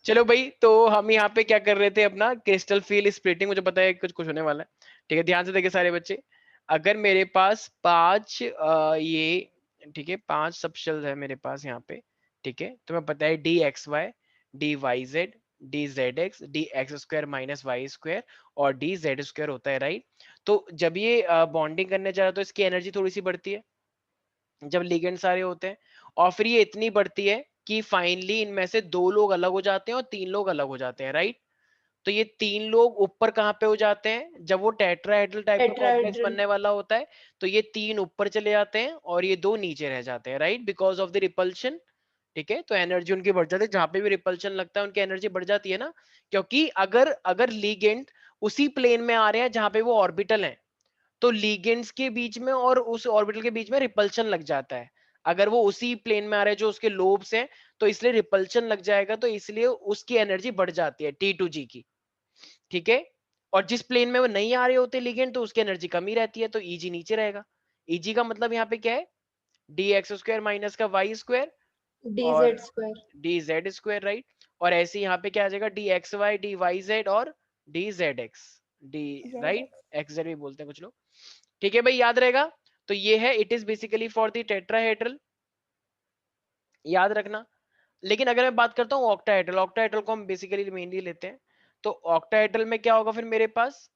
चलो भाई, तो हम यहाँ पे क्या कर रहे थे, अपना क्रिस्टल फील्ड स्प्लिटिंग, मुझे पता है कुछ कुछ होने वाला है। ठीक है, ध्यान से देखिए सारे बच्चे। अगर मेरे पास पांच ये, ठीक है, पांच सबशेल्स है मेरे पास यहाँ पे। ठीक है, तुम्हें पता है D X Y, D Y Z, D Z X, D X square minus Y square, और डी जेड स्क्वायर होता है, राइट। तो जब ये बॉन्डिंग करने जा रहा है तो इसकी एनर्जी थोड़ी सी बढ़ती है जब लिगेंड सारे होते हैं, और फिर ये इतनी बढ़ती है कि फाइनली इनमें से दो लोग अलग हो जाते हैं और तीन लोग अलग हो जाते हैं, राइट। तो ये तीन लोग ऊपर कहाँ पे हो जाते हैं, जब वो टेट्राहेड्रल टाइप का कॉम्प्लेक्स टेट्राहेड्रल। बनने वाला होता है, तो ये तीन ऊपर चले जाते हैं और ये दो नीचे रह जाते हैं, right, because of the repulsion. ठीक है, तो एनर्जी उनकी बढ़ जाती है, जहां पे भी रिपल्शन लगता है उनकी एनर्जी बढ़ जाती है ना। क्योंकि अगर अगर लिगेंड उसी प्लेन में आ रहे हैं जहां पे वो ऑर्बिटल है, तो लिगेंड्स के बीच में और उस ऑर्बिटल के बीच में रिपल्शन लग जाता है। अगर वो उसी प्लेन में आ रहे हैं जो उसके लोब्स हैं, तो इसलिए रिपल्शन लग जाएगा, तो इसलिए उसकी एनर्जी बढ़ जाती है T2G की। ठीक है, और जिस प्लेन में वो नहीं आ रहे होते लिगेंड, तो उसकी एनर्जी कम ही रहती है, तो Eg नीचे रहेगा। Eg का मतलब यहाँ पे क्या है, डी एक्स स्क्वायर माइनस का वाई स्क्वायर डी और Z square. D Z square, right. और ऐसे यहाँ पे क्या आ जाएगा, D X Y, D Y Z और D Z X, D, Z right, X. X Z भी बोलते हैं कुछ लोग। ठीक है भाई, याद रहेगा। तो ये है, it is basically for the tetrahedral, याद रखना। लेकिन अगर मैं बात करता हूँ ऑक्टाहेड्रल, ऑक्टाहेड्रल को हम बेसिकली मेनली लेते हैं। तो ऑक्टाहेड्रल में क्या होगा फिर मेरे पास,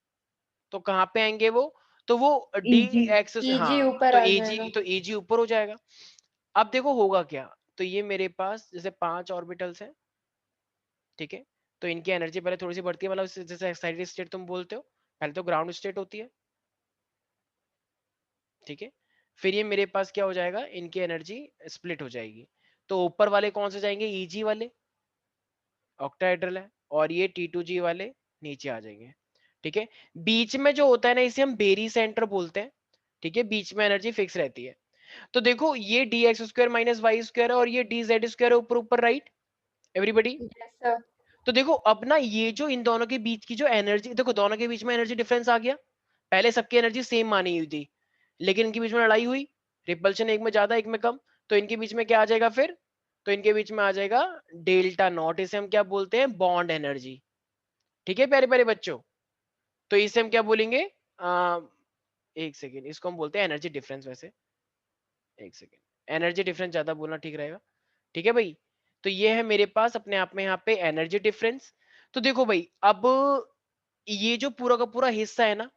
तो कहाँ पे आएंगे वो, तो वो डी ईजी। एक्स, ईजी हाँ, ऊपर तो आ Eg, जाएगा। तो Eg ऊपर हो जाएगा। अब देखो होगा क्या, तो ये मेरे पास जैसे पांच ऑर्बिटल्स हैं, ठीक है। तो इनकी एनर्जी पहले थोड़ी सी बढ़ती है, मतलब जैसे एक्साइटेड स्टेट तुम बोलते हो, पहले तो ग्राउंड स्टेट होती है, ठीक है। फिर ये मेरे पास क्या हो जाएगा, इनकी एनर्जी स्प्लिट हो जाएगी। तो ऊपर वाले कौन से जाएंगे, Eg वाले, ऑक्टाहेड्रल है, और ये T2G वाले नीचे आ जाएंगे। ठीक है, बीच में जो होता है ना, इसे हम बेरी सेंटर बोलते हैं। ठीक है, बीच में एनर्जी फिक्स रहती है। तो देखो ये D X square minus Y square है और ये डी जेड स्क्वायर है ऊपर ऊपर, राइट, एवरीबडी। Yes sir. तो देखो अब ना, ये जो इन दोनों के बीच की जो एनर्जी, देखो दोनों के बीच में एनर्जी डिफरेंस आ गया। पहले सबकी एनर्जी सेम मानी हुई थी, लेकिन इनके बीच में लड़ाई हुई, रिपल्शन एक में ज्यादा एक में कम, तो इनके बीच में क्या आ जाएगा फिर, तो इनके बीच में आ जाएगा डेल्टा नॉट, इसे हम क्या बोलते हैं, बॉन्ड एनर्जी। ठीक है प्यारे प्यारे बच्चों, तो इसे हम क्या बोलेंगे, एक सेकेंड, इसको हम बोलते हैं एनर्जी डिफरेंस वैसे, एक सेकेंड, एनर्जी डिफरेंस ज्यादा बोलना ठीक रहेगा। ठीक है भाई, तो ये है मेरे पास अपने आप में यहाँ पे एनर्जी डिफरेंस। तो देखो भाई, अब ये जो पूरा का पूरा हिस्सा है ना,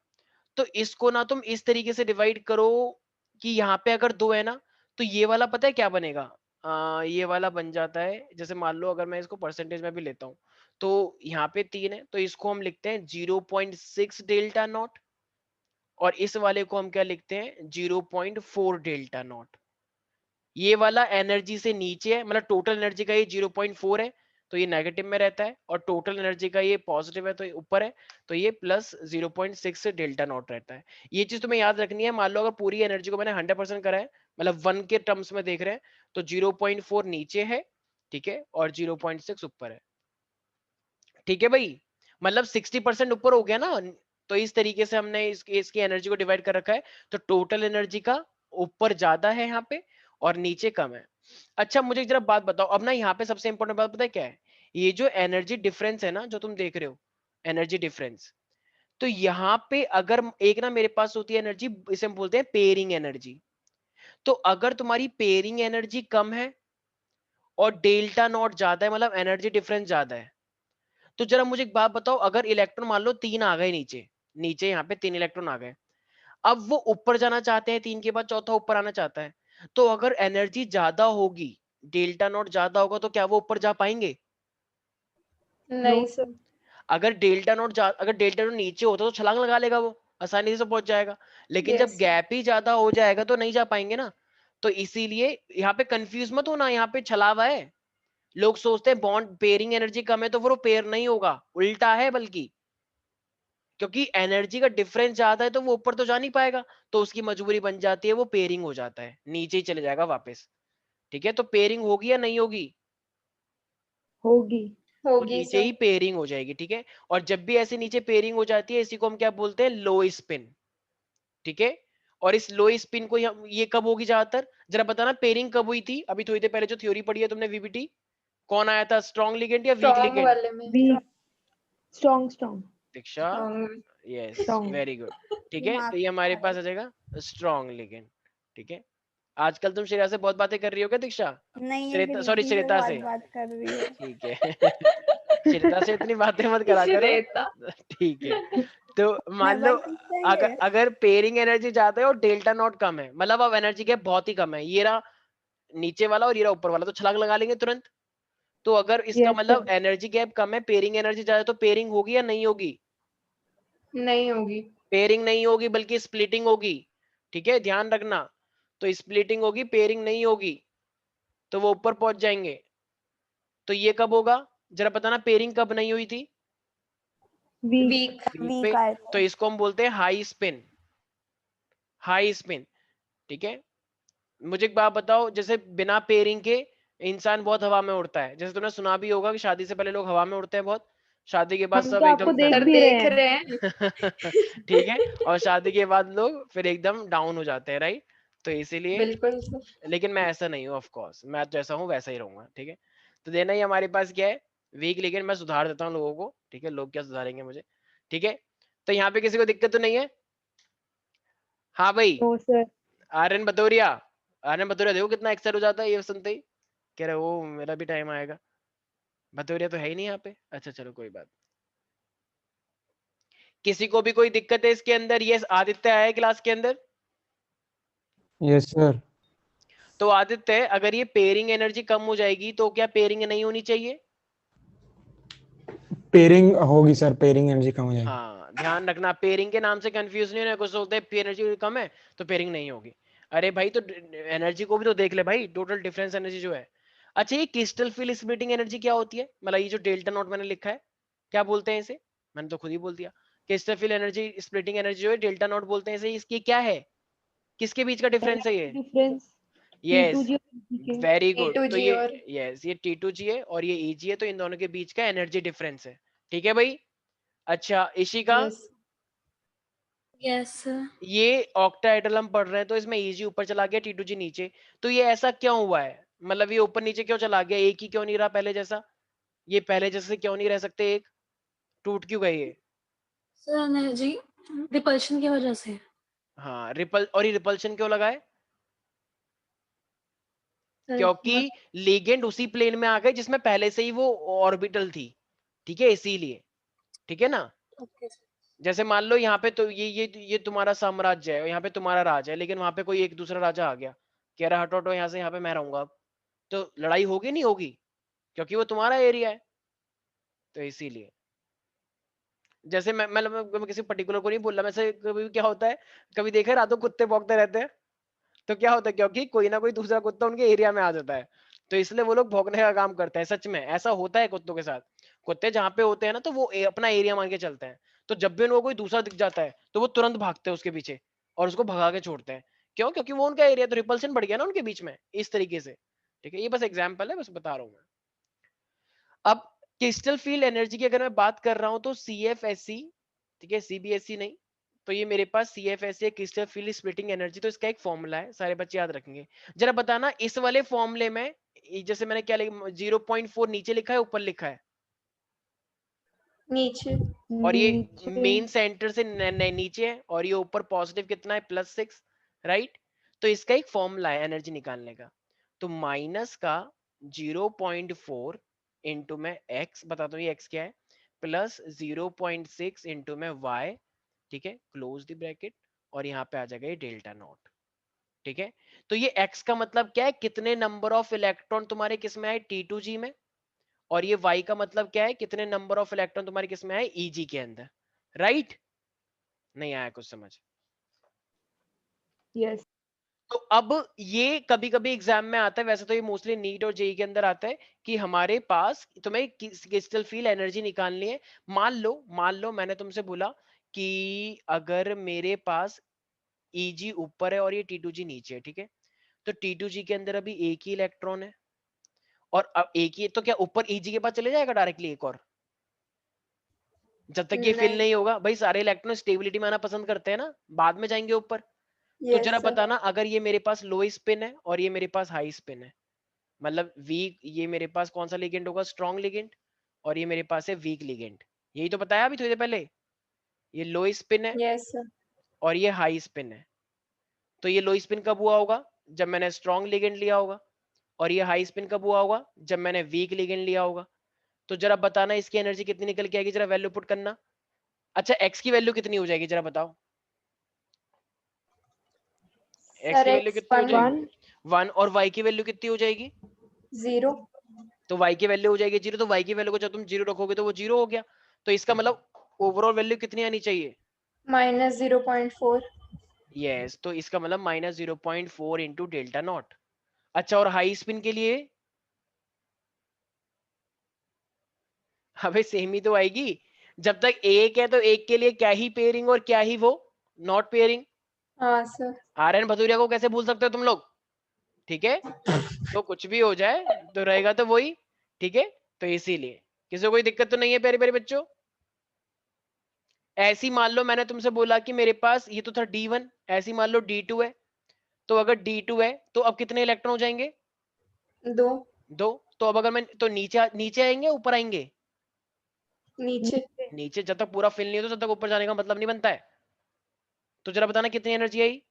तो इसको ना तुम इस तरीके से डिवाइड करो कि यहाँ पे अगर दो है ना, तो ये वाला पता है क्या बनेगा, ये वाला बन जाता है, जैसे मान लो अगर मैं इसको परसेंटेज में भी लेता हूँ, तो यहाँ पे तीन है, तो इसको हम लिखते हैं 0.6 डेल्टा नॉट, और इस वाले को हम क्या लिखते हैं, 0.4 डेल्टा नॉट। ये वाला एनर्जी से नीचे है, मतलब टोटल एनर्जी का ये 0.4 है, तो ये नेगेटिव में रहता है, और टोटल एनर्जी का ये पॉजिटिव है तो ये ऊपर है, तो ये प्लस 0.6 डेल्टा नॉट रहता है। ये चीज तुम्हें याद रखनी है। मान लो अगर पूरी एनर्जी को मैंने 100% करा है, मतलब वन के टर्म्स में देख रहे हैं, तो 0.4 नीचे है, ठीक है, और 0.6 ऊपर है। ठीक है भाई, मतलब 60% ऊपर हो गया ना। तो इस तरीके से हमने इसकी एनर्जी को डिवाइड कर रखा है। तो टोटल एनर्जी का ऊपर ज्यादा है यहाँ पे, और नीचे कम है। अच्छा मुझे एक जरा बात बताओ, अब ना यहाँ पे सबसे इंपॉर्टेंट बात पता है क्या है, ये जो एनर्जी डिफरेंस है ना, जो तुम देख रहे हो, एनर्जी डिफरेंस, तो यहाँ पे अगर एक ना मेरे पास होती है एनर्जी, इसे हम बोलते हैं पेयरिंग एनर्जी। तो अगर तुम्हारी पेयरिंग एनर्जी कम है और डेल्टा नॉट ज्यादा है, मतलब एनर्जी डिफरेंस ज्यादा है, तो जरा मुझे एक बात बताओ, अगर इलेक्ट्रॉन मान लो तीन आ गए नीचे, नीचे यहाँ पे तीन इलेक्ट्रॉन आ गए, अब वो ऊपर जाना चाहते हैं, तीन के बाद चौथा ऊपर आना चाहता है, तो अगर एनर्जी ज्यादा होगी, डेल्टा नॉट ज्यादा होगा, तो क्या वो ऊपर जा पाएंगे? नो। नहीं सर। अगर डेल्टा नॉट नीचे होता तो छलांग लगा लेगा वो, आसानी से पहुंच जाएगा। लेकिन जब यस। गैप ही ज्यादा हो जाएगा तो नहीं जा पाएंगे ना। तो इसीलिए यहाँ पे कंफ्यूज मत होना, यहाँ पे छलावा है। लोग सोचते हैं बॉन्ड पेयरिंग एनर्जी कम है तो फिर वो पेयर नहीं होगा, उल्टा है बल्कि, क्योंकि एनर्जी का डिफरेंस ज्यादा है तो वो ऊपर तो जा नहीं पाएगा, तो उसकी मजबूरी बन जाती है, वो पेयरिंग हो जाता है, नीचे ही चले जाएगा वापस। ठीक है, तो पेयरिंग होगी या नहीं होगी? होगी। तो होगी नीचे सर। ही पेयरिंग हो जाएगी, ठीक है। और जब भी ऐसे नीचे पेयरिंग हो जाती है, इसी को हम क्या बोलते हैं, लो स्पिन। ठीक है, और इस लो स्पिन को ये कब होगी ज्यादातर, जरा बताना पेयरिंग कब हुई थी, अभी थोड़ी देर पहले जो थ्योरी पढ़ी है तुमने वीबीटी, कौन आया था, स्ट्रॉन्ग लिगेंड या वीक स्ट्रॉन्ग लिगेंड? वाले में weak, strong Diksha, strong yes, strong. Very good, ठीक है, दिमाग तो ये हमारे खा पास रहे। आ जाएगा स्ट्रॉन्ग लिगेंड, ठीक है। आजकल तुम श्रेया से बहुत बातें कर रही हो क्या दीक्षा? नहीं, ये श्रेता, सॉरी, कृति से श्रेता बहुत से, बात कर रही है। ठीक है। श्रेता से इतनी बातें मत करा करो, श्वेता। ठीक है। तो मान लो नेवर अगर अगर पेयरिंग एनर्जी ज्यादा है और डेल्टा नॉट कम है, मतलब अब एनर्जी गैप बहुत ही कम है, ये रहा नीचे वाला और ये रहा ऊपर वाला, तो छलांग लगा लेंगे तुरंत। तो अगर इसका यस मतलब सर। एनर्जी गैप कम है, पेयरिंग एनर्जी ज्यादा है, तो पेयरिंग होगी या नहीं होगी? नहीं होगी। पेयरिंग नहीं होगी बल्कि स्प्लिटिंग होगी, ठीक है, ध्यान रखना। तो स्प्लिटिंग होगी, पेयरिंग नहीं होगी, तो वो ऊपर पहुंच जाएंगे। तो ये कब होगा, जरा बताना, पेयरिंग कब नहीं हुई थी? वीक। वीक। वीक पे। वीक आए तो थे। इसको हम बोलते हैं हाई स्पिन, हाई स्पिन, ठीक है। मुझे एक बात बताओ, जैसे बिना पेयरिंग के इंसान बहुत हवा में उड़ता है, जैसे तुमने सुना भी होगा कि शादी से पहले लोग हवा में उड़ते हैं बहुत, शादी के बाद हम सब तो आपको एकदम देख सर भी रहे देख हैं। रहे हैं। ठीक है, और शादी के बाद लोग फिर एकदम डाउन हो जाते हैं, राइट? तो इसीलिए, बिल्कुल सर। लेकिन मैं ऐसा नहीं हूँ, ऑफ कोर्स मैं जैसा हूँ वैसा ही रहूंगा, ठीक है। तो देना ही हमारे पास क्या है, वीक, लेकिन मैं सुधार देता हूँ लोगों को, ठीक है, लोग क्या सुधारेंगे मुझे, ठीक है। तो यहाँ पे किसी को दिक्कत तो नहीं है? हाँ भाई, नो सर। आर्यन भदौरिया, आर्यन भदौरिया देखो कितना एक्साइट हो जाता है ये सुनते ही, कह रहे वो मेरा भी टाइम आएगा। भदौरिया तो है ही नहीं यहाँ पे, अच्छा चलो कोई बात। किसी को भी कोई दिक्कत है इसके अंदर? ये आदित्य आया है क्लास के अंदर? Yes sir. तो आदित्य, अगर ये पेयरिंग एनर्जी कम हो जाएगी तो क्या पेयरिंग नहीं होनी चाहिए? पेयरिंग होगी सर, पेयरिंग एनर्जी कम हो जाएगी। हाँ, ध्यान रखना, पेयरिंग के नाम से कंफ्यूज नहीं होना, कुछ सोचते हैं एनर्जी कम है तो पेयरिंग नहीं होगी। अरे भाई, तो एनर्जी को भी तो देख ले भाई, टोटल डिफरेंस एनर्जी जो है। अच्छा, ये क्रिस्टल फील स्प्लिटिंग एनर्जी क्या होती है, मतलब ये जो डेल्टा नॉट मैंने लिखा है, क्या बोलते हैं इसे? मैंने तो खुद ही बोल दिया, crystal feel energy splitting energy जो है डेल्टा नॉट बोलते हैं इसे, इसकी क्या है, किसके बीच का डिफरेंस है ये? डिफरेंस यस, T2G और T2G के। वेरी गुड, तो A2G ये, और यस, ये T2G है और ये EG है, तो इन दोनों के बीच का एनर्जी डिफरेंस है, ठीक है भाई। अच्छा इशिका, यस। Yes sir. ये ऑक्टाहेड्रल हम पढ़ रहे हैं, तो इसमें EG ऊपर चला गया, T2G नीचे, तो ये ऐसा क्यों हुआ है, मतलब ये ऊपर नीचे क्यों चला गया, एक ही क्यों नहीं रहा पहले जैसा? ये पहले जैसे क्यों नहीं रह सकते, एक टूट क्यों गए ये? सर एनर्जी रिपल्शन की वजह से। हाँ, रिपल, और ये रिपल्शन क्यों लगा है? सर क्योंकि लिगेंड उसी प्लेन में आ गए जिसमें पहले से ही वो ऑर्बिटल थी, ठीक है, इसीलिए, ठीक है ना। ओके जैसे मान लो यहाँ पे तो ये तुम्हारा साम्राज्य है, यहाँ पे तुम्हारा राज है, लेकिन वहां पे कोई एक दूसरा राजा आ गया, कह रहा हटो हटो यहाँ से, यहाँ पे मैं रहूंगा अब, तो लड़ाई होगी नहीं होगी, क्योंकि वो तुम्हारा एरिया है, तो इसीलिए। जैसे मैं किसी पर्टिकुलर को नहीं बोल रहा, वैसे कभी क्या होता है, कभी देखा है रातों कुत्ते भौंकते रहते हैं, तो क्या होता है, क्योंकि कोई ना कोई दूसरा कुत्ता उनके एरिया में आ जाता है, तो इसलिए वो लोग भौंकने का काम करते हैं, सच में ऐसा होता है कुत्तों के साथ। कुत्ते जहाँ पे होते हैं ना, तो वो अपना एरिया मान के चलते हैं, तो जब भी उनको कोई दूसरा दिख जाता है तो वो तुरंत भागते हैं उसके पीछे और उसको भगा के छोड़ते हैं। क्यों? क्योंकि वो उनका एरिया, तो रिपल्शन बढ़ गया ना उनके बीच में, इस तरीके से, ठीक है, ये बस एग्जाम्पल है, बस बता रहा हूँ मैं। अब क्रिस्टल फील्ड एनर्जी की अगर मैं बात कर रहा हूं तो CFSE, ठीक है, CBSE नहीं, तो ये मेरे पास CFSE crystal field splitting energy, तो इसका एक फॉर्मूला है, सारे बच्चे याद रखेंगे। जरा बताना, इस वाले फॉर्मूले में जैसे मैंने क्या लिखा, 0.4 नीचे लिखा है ऊपर लिखा है, नीचे। और ये नीचे। मेन सेंटर से नीचे है, और ये ऊपर पॉजिटिव कितना है, +6, राइट। तो इसका एक फॉर्मूला है एनर्जी निकालने का, तो माइनस का 0.4 इंटू में x, बताता हूँ ये x क्या है, प्लस 0.6 इंटू में y, ठीक है, क्लोज द ब्रैकेट, और यहाँ पे आ जाएगा ये डेल्टा नॉट, ठीक है। तो ये x का मतलब क्या है, कितने नंबर ऑफ इलेक्ट्रॉन तुम्हारे किस में आए, T2G में, और ये y का मतलब क्या है, कितने नंबर ऑफ इलेक्ट्रॉन तुम्हारे किस में आए, EG के अंदर, राइट। नहीं आया कुछ समझ? यस। तो अब ये कभी कभी एग्जाम में आता है, वैसे तो ये मोस्टली नीट और जेई के अंदर आता है, कि हमारे पास तुम्हें क्रिस्टल फील्ड एनर्जी निकालनी है। मान लो मैंने तुमसे बोला कि अगर मेरे पास EG ऊपर है और ये T2G नीचे है, ठीक है, तो T2G के अंदर अभी एक ही इलेक्ट्रॉन है, और अब एक ही, तो क्या ऊपर EG के पास चले जाएगा डायरेक्टली एक और? जब तक ये फिल नहीं। नहीं होगा भाई, सारे इलेक्ट्रॉन स्टेबिलिटी में आना पसंद करते हैं ना, बाद में जाएंगे ऊपर। तो यस जरा सर। बताना, अगर ये मेरे पास लो स्पिन है और ये मेरे पास हाई स्पिन है, मतलब वीक, ये मेरे पास कौन सा लिगेंड होगा, स्ट्रॉन्ग लिगेंड, और ये मेरे पास है वीक लिगेंड। यही तो बताया अभी थोड़ी देर पहले। ये लो स्पिन है यस सर। और ये हाई स्पिन है। तो ये लो स्पिन कब हुआ होगा, जब मैंने स्ट्रॉन्ग लिगेंड लिया होगा, और ये हाई स्पिन कब हुआ होगा, जब मैंने वीक लिगेंड लिया होगा। तो जरा बताना इसकी एनर्जी कितनी निकल के आएगी, जरा वैल्यू पुट करना। अच्छा एक्स की वैल्यू कितनी हो जाएगी जरा बताओ, एक्स सर की वैल्यू एक्स कितनी हो 1 जाएगी, 1, और वाई की वैल्यू कितनी हो जाएगी, 0। तो y की वैल्यू हो जाएगी 0। तो y की वैल्यू को जब तुम 0 रखोगे तो वो 0 हो गया। तो इसका मतलब ओवरऑल वैल्यू कितनी आनी चाहिए, -0.4। यस। तो इसका मतलब -0.4 इंटू डेल्टा नॉट। अच्छा और हाई स्पिन के लिए, अबे सेम ही तो आएगी। जब तक एक है तो एक के लिए क्या ही पेयरिंग और क्या ही वो नॉट पेयरिंग। हाँ सर। आर्यन भदौरिया को कैसे भूल सकते हो तुम लोग, ठीक है। तो कुछ भी हो जाए तो रहेगा तो वही, ठीक है। तो इसीलिए किसी को कोई दिक्कत तो नहीं है प्यारे प्यारे बच्चों। ऐसी मान लो मैंने तुमसे बोला कि मेरे पास ये तो था D1, ऐसी मान लो D2 है। तो अगर D2 है तो अब कितने इलेक्ट्रॉन हो जाएंगे, 2 दो। तो अब अगर मैं तो नीचे नीचे आएंगे ऊपर आएंगे, नीचे। नीचे। जब तक पूरा फिल नहीं हो तो तब तक ऊपर जाने का मतलब नहीं बनता है। तो जरा बताना कितनी एनर्जी आई,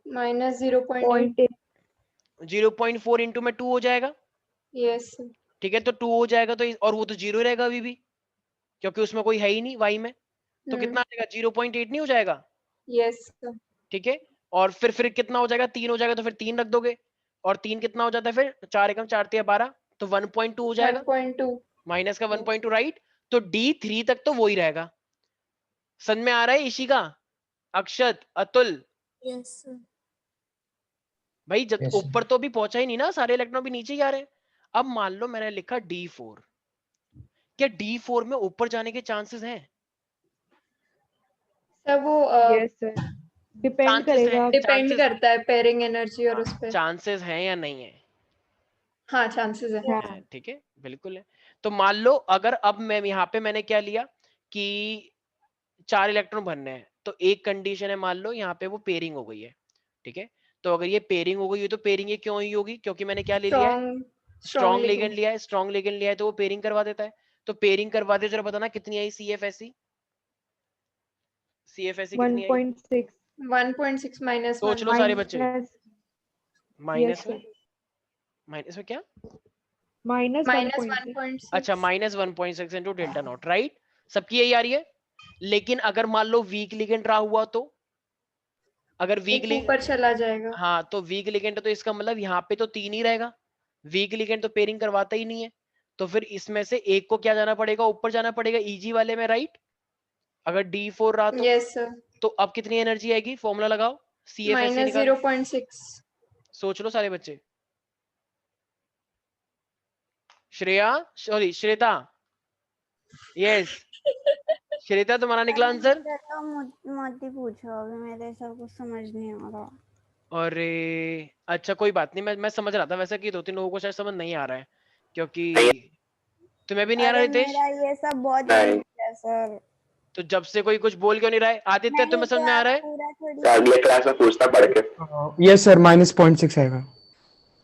-0.8। 0.8 0.4 इंटू में 2 हो जाएगा, यस सर। ठीक है। तो 2 हो जाएगा तो और वो तो 0 रहेगा अभी भी, क्योंकि उसमें कोई है ही नहीं वाई में। तो कितना आ जाएगा, 0.8 नहीं हो जाएगा, यस सर। ठीक है। और फिर कितना हो जाएगा, 3 हो जाएगा। तो फिर 3 रख दोगे, और 3 कितना हो जाता है फिर, 4 एकम 4 तिया 12, तो 1.2 हो जाएगा, 1.2। माइनस का 1.2, राइट। तो D3 तक तो वही रहेगा। समझ में आ रहा है इशिका, अक्षत, अतुल, यस सर। भाई जब Yes, ऊपर तो भी पहुंचा ही नहीं ना, सारे इलेक्ट्रॉन भी नीचे ही आ रहे हैं। अब मान लो मैंने लिखा D4, क्या D4 में ऊपर जाने के चांसेस हैं, सर वो यस सर, डिपेंड चांसेस करेगा। हैं, डिपेंड चांसेस, करता है पेयरिंग एनर्जी और उस पे। चांसेस हैं या नहीं है, हाँ चांसेस है। हाँ ठीक है, बिल्कुल है। तो मान लो अगर अब मैं यहाँ पे मैंने क्या लिया कि 4 इलेक्ट्रॉन भरने हैं, तो एक कंडीशन है, मान लो यहाँ पे वो पेयरिंग हो गई है, ठीक है। तो अगर ये पेयरिंग हो गई है तो पेयरिंग ये क्यों हुई होगी, क्योंकि मैंने क्या ले लिया है, स्ट्रॉन्ग स्ट्रॉन्ग लिगेंड लिगेंड। लिया है। स्ट्रॉन्ग लिगेंड लिया है तो वो पेयरिंग करवा देता है। तो पेयरिंग करवा दे, जरा बताना कितनी आई CFSE, CFSE कितनी आई, 1.6 1.6 सोच लो -1। सारे बच्चे। माइनस। माइनस यस में, सर, माइनस में क्या, माइनस -1.6। 1.6। अच्छा -1.6 इंटू डेल्टा नॉट, राइट। सबकी यही आ रही है। लेकिन अगर मान लो वीक लिगेंड रहा हुआ तो, अगर वीक एक ऊपर चला जाएगा। हाँ तो वीक लिगेंड तो इसका मतलब यहाँ पे तो 3 ही रहेगा, वीक लिगेंड तो पेयरिंग करवाता ही नहीं है। तो फिर इसमें से एक को क्या जाना पड़ेगा, ऊपर जाना पड़ेगा EG वाले में, राइट। अगर D4 रहा यस सर। तो अब कितनी एनर्जी आएगी, फॉर्मूला लगाओ, CFSE निकालो। -0.6। सोच लो सारे बच्चे। श्रेया, सॉरी श्वेता, यस श्वेता, तुम्हारा निकला आंसर। मेरे तो मत ही पूछो, अभी मेरे सब कुछ समझ नहीं आ रहा। अरे अच्छा कोई बात नहीं, मैं समझ रहा था वैसे कि 2-3 लोगों को शायद समझ नहीं आ रहा है, क्योंकि तुम्हें भी नहीं आ रहा अरे रितेश। मेरा ये सब बहुत easy है सर। तो जब से कोई कुछ बोल क्यों नहीं रहा है, आदित्य नहीं तुम्हें समझ तो में आ आप रहा है, पूरा थोड़ी। अगले क्लास में पूछना पड़ के। यस सर, -0.6 आएगा।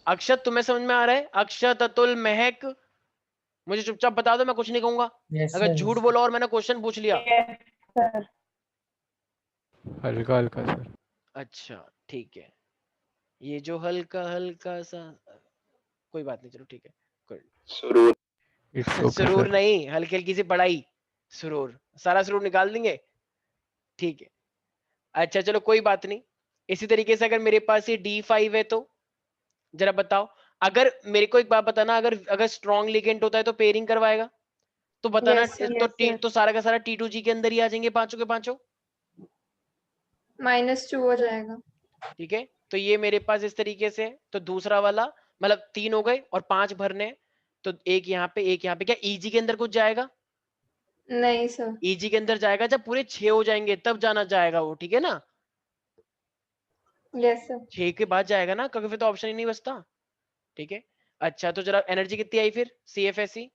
अक्षत तुम्हें समझ में आ रहा है, अक्षत, अतुल, महक, मुझे चुपचाप बता दो, मैं कुछ नहीं कहूंगा। यस अगर सर। झूठ बोला और मैंने क्वेश्चन पूछ लिया, यस सर, हल्का हल्का सर। अच्छा ठीक है, ये जो हल्का हल्का सा, कोई बात नहीं, चलो ठीक है, कोई शुरू इट्स ओके सुरूर सर। नहीं, हल्की हल्की सी पढ़ाई, सुरूर सारा सुरूर निकाल देंगे, ठीक है। अच्छा चलो कोई बात नहीं। इसी तरीके से अगर मेरे पास ये D5 है तो जरा बताओ, अगर मेरे को एक बात बताना, अगर अगर स्ट्रॉन्ग लिगेंड होता है तो पेयरिंग करवाएगा, तो बताना यस सर। तो सारा का सारा T2G के अंदर ही आ जाएंगे, पांचों के पांचों, -2 हो जाएगा। ठीक है। तो ये मेरे पास इस तरीके से है। तो दूसरा वाला मतलब 3 हो गए और 5 भरने हैं, तो एक यहाँ पे एक यहाँ पे, क्या EG के अंदर कुछ जाएगा, नहीं सर। EG के अंदर जाएगा जब पूरे 6 हो जाएंगे तब जाना जाएगा वो, ठीक है ना। Yes sir. 6 के बाद जाएगा ना, क्योंकि फिर तो ऑप्शन ही नहीं बचता, ठीक है। अच्छा तो जरा एनर्जी कितनी आई फिर CFSE,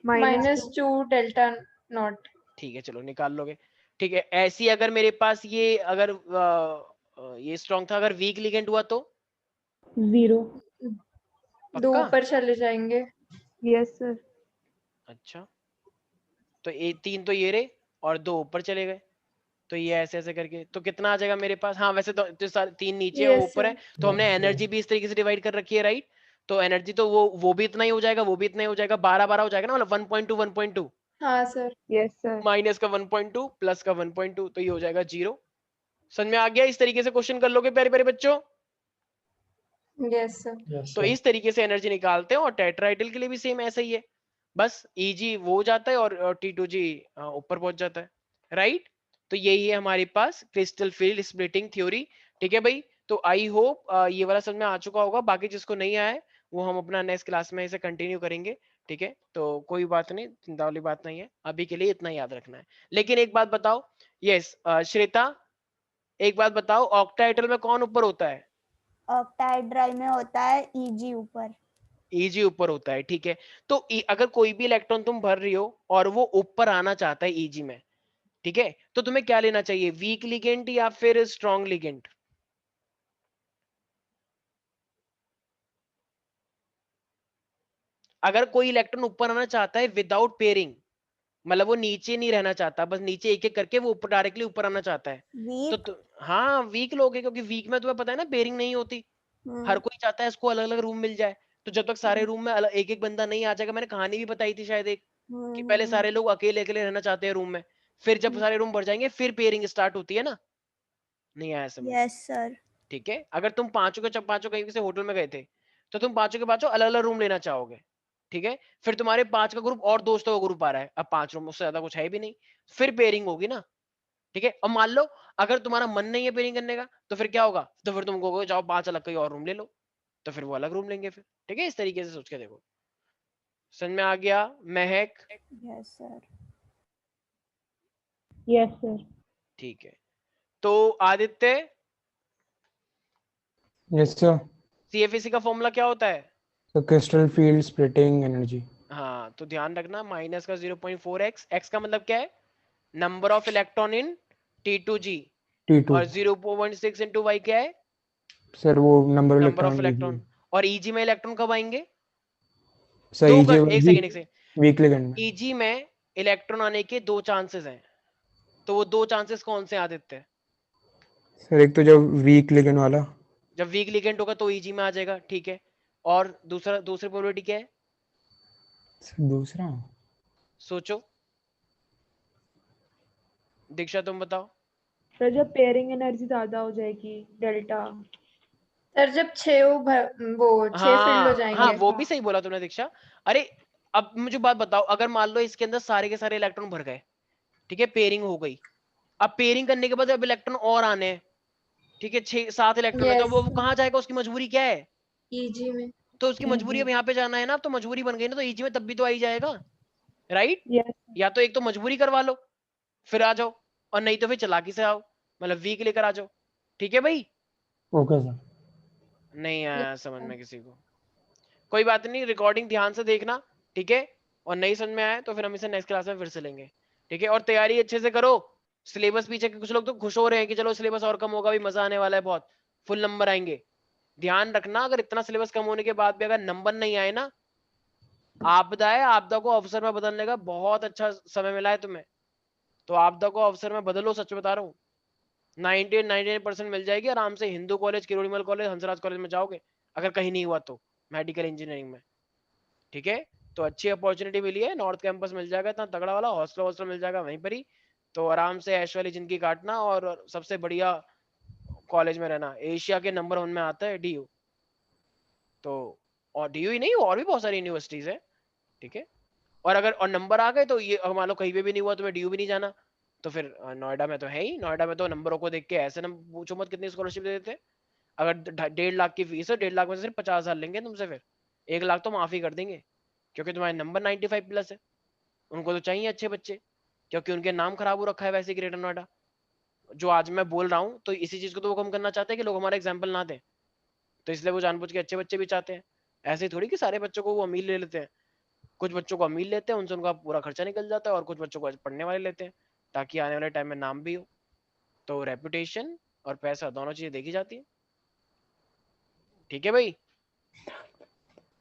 -2 -2 डेल्टा नॉट। ठीक है चलो निकाल लोगे, ठीक है। ऐसी अगर मेरे पास ये अगर ये स्ट्रॉन्ग था, अगर वीक लिगेंड हुआ तो 0 दो पक्का? ऊपर चले जाएंगे। Yes, sir. अच्छा, तो 3 तो ये रहे और 2 ऊपर चले गए, तो ये ऐसे ऐसे करके तो कितना आ जाएगा मेरे पास? हाँ वैसे तो सारे 3 नीचे और यस ऊपर है, तो हमने एनर्जी भी इस तरीके से डिवाइड कर रखी है, राइट? तो एनर्जी तो वो भी इतना ही हो जाएगा, वो भी इतना ही हो जाएगा, 12 हो जाएगा ना, मतलब 1.2 1.2 हाँ सर। Yes, sir. माइनस का 1.2 प्लस का 1.2, तो ये हो जाएगा 0। समझ में आ गया? इस तरीके से क्वेश्चन कर लोगे प्यारे प्यारे बच्चों। Yes sir. तो इस तरीके से एनर्जी निकालते हैं, और टेट्राइडल के लिए भी सेम ऐसा ही है, बस Eg वो हो जाता है और T2G ऊपर पहुंच जाता है, राइट? तो यही है हमारे पास क्रिस्टल फील्ड स्प्लिटिंग थ्योरी। ठीक है भाई, तो आई होप ये वाला समझ में आ चुका होगा, बाकी जिसको नहीं आया है वो हम अपना नेक्स्ट क्लास में इसे कंटिन्यू करेंगे। ठीक है, तो कोई बात नहीं, चिंता वाली बात नहीं है, अभी के लिए इतना याद रखना है। लेकिन एक बात बताओ, यस श्वेता, एक बात बताओ, ऑक्टाहेड्रल में कौन ऊपर होता है? ऑक्टाहेड्रल में होता है Eg ऊपर। Eg ऊपर होता है, ठीक है। तो अगर कोई भी इलेक्ट्रॉन तुम भर रही हो और वो ऊपर आना चाहता है Eg में, ठीक है, तो तुम्हें क्या लेना चाहिए, वीक लिगेंड या फिर स्ट्रॉन्ग लिगेंड? अगर कोई इलेक्ट्रॉन ऊपर आना चाहता है विदाउट पेयरिंग, मतलब वो नीचे नहीं रहना चाहता, बस नीचे एक एक करके वो ऊपर डायरेक्टली ऊपर आना चाहता है, वीक। तो हाँ वीक लोगे, क्योंकि वीक में तुम्हें पता है ना पेयरिंग नहीं होती, हर कोई चाहता है इसको अलग अलग रूम मिल जाए। तो जब तक सारे रूम में एक एक बंदा नहीं आ जाएगा, मैंने कहानी भी बताई थी शायद एक, कि पहले सारे लोग अकेले अकेले रहना चाहते हैं रूम में, फिर जब सारे रूम भर जाएंगे फिर पेयरिंग स्टार्ट होती है ना। नहीं आया समझ? Yes sir. ठीक है, अगर तुम पांचों के पांचों कहीं से होटल में गए थे, तो तुम पांचों के पांचों अलग अलग रूम लेना चाहोगे, ठीक है? फिर तुम्हारे 5 का ग्रुप और दोस्तों का ग्रुप आ रहा है, अब 5 रूम, उससे ज्यादा कुछ है भी नहीं, फिर पेयरिंग होगी ना। ठीक है, और मान लो अगर तुम्हारा मन नहीं है पेयरिंग करने का, तो फिर क्या होगा, तो फिर तुम कहोगे जाओ 5 अलग कहीं और रूम ले लो, तो फिर वो अलग रूम लेंगे फिर। ठीक है, इस तरीके से सोच के देखो। समझ में आ गया महक? Yes sir. Yes, sir. ठीक है, तो आदित्य, Yes, sir. CFEC का फॉर्मूला क्या होता है? So crystal field splitting energy. हाँ, तो ध्यान रखना, माइनस का 0.4x, x का मतलब क्या है, number of electron in T2G, T2. और 0.6 इंटू वाई क्या है, सर वो number of number of electron electron. और Eg में इलेक्ट्रॉन कब आएंगे? सर दो EJ एक सेकंड, एक सेकंड, वीक लिगेंड में। Eg में इलेक्ट्रॉन आने के 2 चांसेस हैं, तो वो 2 चांसेस कौन से आदित्य? सर एक तो जब वीक लिगेंड वाला। जब वीक लिगेंड होगा तो Eg में आ जाएगा, ठीक है। और दूसरी प्रोबेबिलिटी क्या है, सर दूसरा सोचो, दीक्षा तुम बताओ। सर जब पेयरिंग एनर्जी ज्यादा हो जाएगी, डेल्टा। सर जब 6 फील्ड हो हाँ हाँ, जाएंगे। वो भी सही बोला तुमने दीक्षा। अरे अब मुझे बात बताओ, अगर मान लो इसके अंदर सारे के सारे इलेक्ट्रॉन भर गए, ठीक है, पेयरिंग हो गई, अब पेयरिंग करने के बाद अब इलेक्ट्रॉन और आने हैं, ठीक है, 6 7 इलेक्ट्रॉन है, तो यस वो कहाँ जाएगा, उसकी मजबूरी क्या है, Eg में। तो उसकी मजबूरी अब यहाँ पे जाना है ना, अब तो मजबूरी बन गई ना, तो Eg में तब भी तो आ ही जाएगा, राइट? Yes. या तो एक तो मजबूरी करवा लो फिर आ जाओ, और नहीं तो फिर चालाकी से आओ, मतलब वीक लेकर आ जाओ। ठीक है भाई? Okay sir. नहीं आया समझ में किसी को? कोई बात नहीं, रिकॉर्डिंग ध्यान से देखना, ठीक है, और नहीं समझ में आया तो फिर हम इसे नेक्स्ट क्लास में फिर से लेंगे। ठीक है, और तैयारी अच्छे से करो, सिलेबस पीछे के कुछ लोग तो खुश हो रहे हैं कि चलो सिलेबस और कम होगा, भी मजा आने वाला है, बहुत फुल नंबर आएंगे। ध्यान रखना, अगर इतना सिलेबस कम होने के बाद भी अगर नंबर नहीं आए ना, आपदा है, आपदा को अवसर में बदलने का बहुत अच्छा समय मिला है तुम्हें, तो आपदा को अवसर में बदलो, सच बता रहा हूँ। 99% मिल जाएगी आराम से, Hindu college, Kirorimal college, Hansraj college में जाओगे, अगर कहीं नहीं हुआ तो मेडिकल इंजीनियरिंग में। ठीक है, तो अच्छी अपॉर्चुनिटी मिली है, नॉर्थ कैंपस मिल जाएगा इतना तगड़ा वाला, हॉस्टल मिल जाएगा वहीं पर ही, तो आराम से ऐश वाली जिंदगी काटना, और सबसे बढ़िया कॉलेज में रहना। एशिया के नंबर 1 में आता है DU, तो और DU ही नहीं, और भी बहुत सारी यूनिवर्सिटीज है। ठीक है, और अगर और नंबर आ गए तो ये मान लो कहीं पे भी नहीं हुआ, तुम्हें DU भी नहीं जाना, तो फिर नोएडा में तो है ही, नोएडा में तो नंबरों को देख के ऐसे ना पूछो मत कितनी स्कॉलरशिप दे देते हैं। अगर 1.5 लाख की फीस है, 1.5 लाख में से सिर्फ 50,000 लेंगे तुमसे, फिर 1 लाख तो माफी कर देंगे, क्योंकि तुम्हारे नंबर 95+ है। उनको तो चाहिए अच्छे बच्चे, क्योंकि उनके नाम खराब हो रखा है वैसे ग्रेटर नोएडा। जो आज मैं बोल रहा हूँ, तो इसी चीज को तो वो कम करना चाहते हैं कि लोग हमारा एग्जाम्पल ना दें, तो इसलिए वो जानबूझ के अच्छे बच्चे भी चाहते हैं। ऐसे थोड़ी कि सारे बच्चों को वो अमीर ले लेते हैं, कुछ बच्चों को अमीर लेते हैं, उनसे उनका पूरा खर्चा निकल जाता है, और कुछ बच्चों को पढ़ने वाले लेते हैं, ताकि आने वाले टाइम में नाम भी हो। तो रेपुटेशन और पैसा दोनों चीजें देखी जाती है। ठीक है भाई?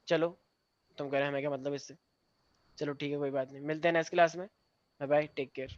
चलो तुम कह रहे हैं हमें क्या मतलब इससे। चलो ठीक है कोई बात नहीं, मिलते हैं नेक्स्ट क्लास में। Bye bye, take care.